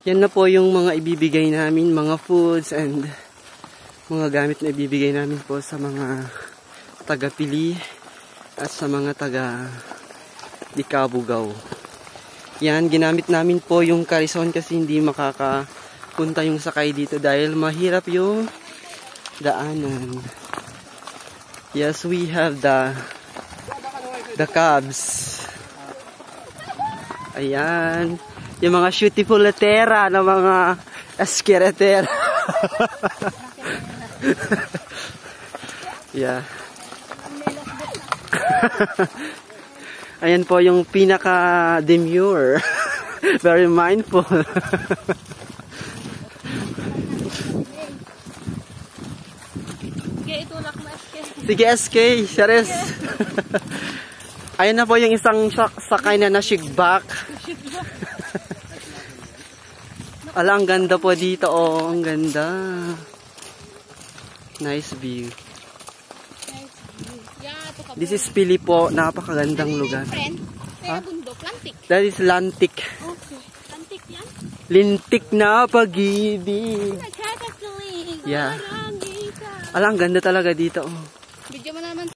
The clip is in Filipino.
Yan na po yung mga ibibigay namin, mga foods and mga gamit na ibibigay namin po sa mga taga-Pili at sa mga taga-Dikabugaw. Yan, ginamit namin po yung Quezon kasi hindi makakapunta yung sakay dito dahil mahirap yung daanan. Yes, we have the cabs. Ayan. Yung mga beautiful letera na mga eskeretera. Yeah. Ayan po yung pinaka-demure. Very mindful. Sige, itulak mo SK. Sige, SK. Shares. Ayan na po yung isang sakay na na-shigbak. Ala, ang ganda po dito. Oh, ang ganda. Nice view. This is Pili po. Napakagandang lugar. Kaya bundok, lantik. That is Lantik. Okay. Lantik yan? Lintik na pag-ibig. Nagkakasuling. Yeah. Ala, ang ganda talaga dito. Oh.